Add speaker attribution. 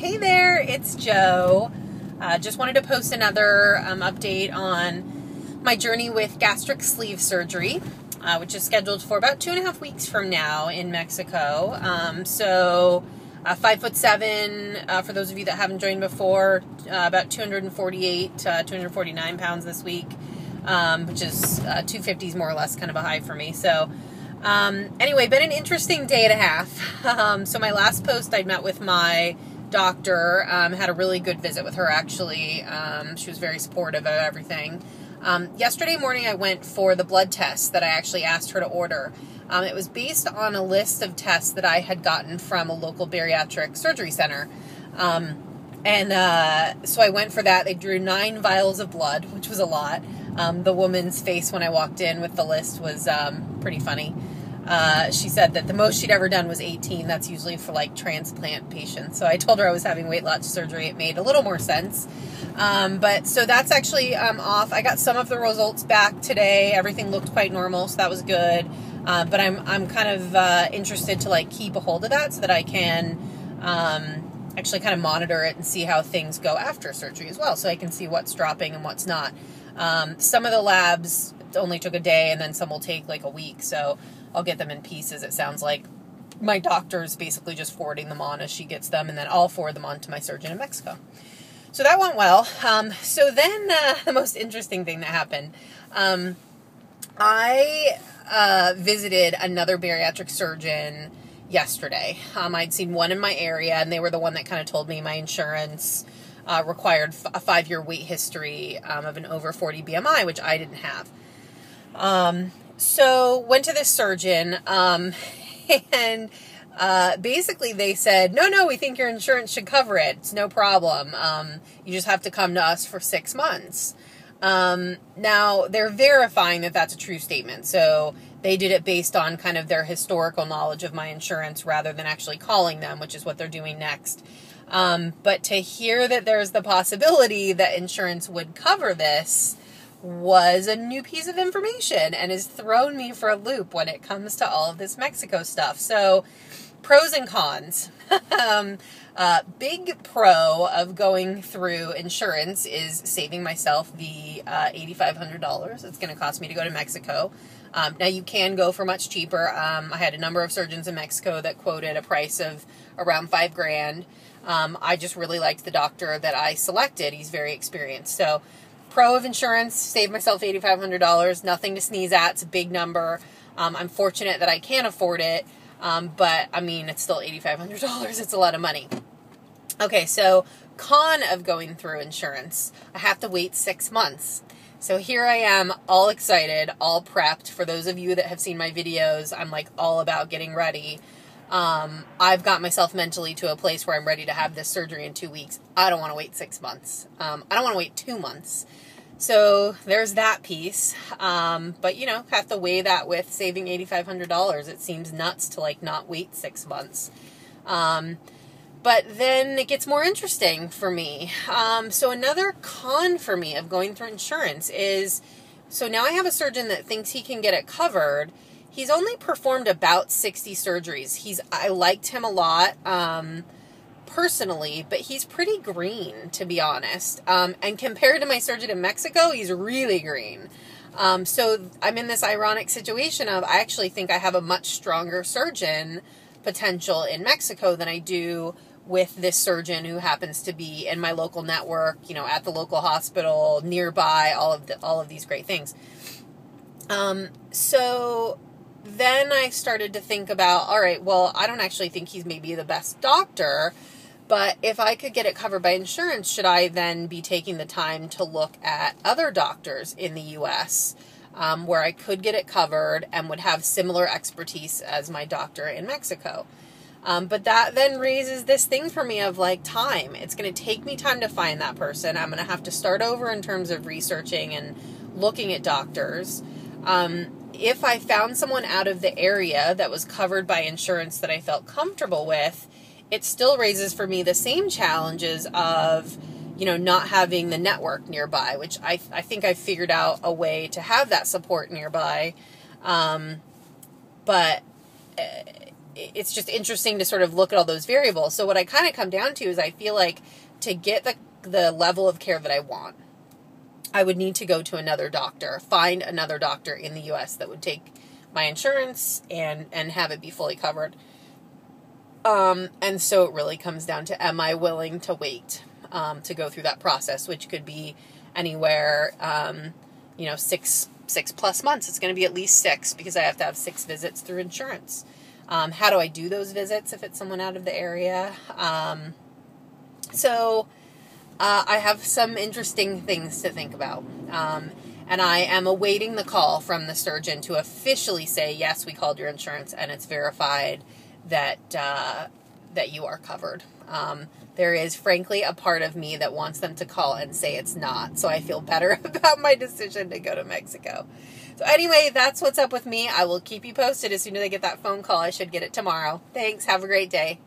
Speaker 1: Hey there, it's Jo. Just wanted to post another update on my journey with gastric sleeve surgery, which is scheduled for about 2.5 weeks from now in Mexico. 5'7", for those of you that haven't joined before, about 248, 249 pounds this week, which is 250s more or less kind of a high for me. So anyway, been an interesting day and a half. So my last post, I'd met with my doctor, had a really good visit with her, actually. She was very supportive of everything. Yesterday morning, I went for the blood test that I actually asked her to order. It was based on a list of tests that I had gotten from a local bariatric surgery center. So I went for that. They drew 9 vials of blood, which was a lot. The woman's face when I walked in with the list was pretty funny. She said that the most she'd ever done was 18. That's usually for like transplant patients. So I told her I was having weight loss surgery. It made a little more sense. But so that's actually off. I got some of the results back today. Everything looked quite normal, so that was good. But I'm kind of interested to like keep a hold of that so that I can actually kind of monitor it and see how things go after surgery as well, so I can see what's dropping and what's not. Some of the labs only took a day, and then some will take like a week, so I'll get them in pieces. It sounds like my doctor's basically just forwarding them on as she gets them, and then I'll forward them on to my surgeon in Mexico. So that went well. So then the most interesting thing that happened, I visited another bariatric surgeon yesterday. I'd seen one in my area, and they were the one that kind of told me my insurance required a 5-year weight history of an over 40 BMI, which I didn't have. So went to this surgeon, and basically they said, no, we think your insurance should cover it. It's no problem. You just have to come to us for 6 months. Now they're verifying that that's a true statement. So they did it based on kind of their historical knowledge of my insurance rather than actually calling them, which is what they're doing next. But to hear that there's the possibility that insurance would cover this was a new piece of information and has thrown me for a loop when it comes to all of this Mexico stuff. So pros and cons. Big pro of going through insurance is saving myself the $8,500 it's going to cost me to go to Mexico. Now you can go for much cheaper. I had a number of surgeons in Mexico that quoted a price of around $5,000. I just really liked the doctor that I selected. He's very experienced. So pro of insurance, save myself $8,500. Nothing to sneeze at. It's a big number. I'm fortunate that I can afford it. But I mean, it's still $8,500. It's a lot of money. Okay, so con of going through insurance. I have to wait 6 months. So here I am, all excited, all prepped. For those of you that have seen my videos, I'm like all about getting ready. I've got myself mentally to a place where I'm ready to have this surgery in 2 weeks. I don't want to wait 6 months. I don't want to wait 2 months. So there's that piece. But you know, have to weigh that with saving $8,500. It seems nuts to like not wait 6 months. But then it gets more interesting for me. So another con for me of going through insurance is, so now I have a surgeon that thinks he can get it covered. He's only performed about 60 surgeries. I liked him a lot, personally, but he's pretty green, to be honest. And compared to my surgeon in Mexico, he's really green. So I'm in this ironic situation of, I actually think I have a much stronger surgeon potential in Mexico than I do with this surgeon who happens to be in my local network, you know, at the local hospital, nearby, all of these great things. So then I started to think about, all right, well, I don't actually think he's maybe the best doctor, but if I could get it covered by insurance, should I then be taking the time to look at other doctors in the U.S. Where I could get it covered and would have similar expertise as my doctor in Mexico? But that then raises this thing for me of like time. It's going to take me time to find that person. I'm going to have to start over in terms of researching and looking at doctors. If I found someone out of the area that was covered by insurance that I felt comfortable with, it still raises for me the same challenges of, you know, not having the network nearby, which I think I've figured out a way to have that support nearby. But it's just interesting to sort of look at all those variables. So what I kind of come down to is I feel like to get the level of care that I want, I would need to go to another doctor, find another doctor in the U.S. that would take my insurance and have it be fully covered. And so it really comes down to, am I willing to wait to go through that process, which could be anywhere, 6+ months. It's going to be at least 6 because I have to have 6 visits through insurance. How do I do those visits if it's someone out of the area? So I have some interesting things to think about. And I am awaiting the call from the surgeon to officially say, yes, we called your insurance and it's verified that you are covered. There is, frankly, a part of me that wants them to call and say it's not. So I feel better about my decision to go to Mexico. So anyway, that's what's up with me. I will keep you posted as soon as I get that phone call. I should get it tomorrow. Thanks. Have a great day.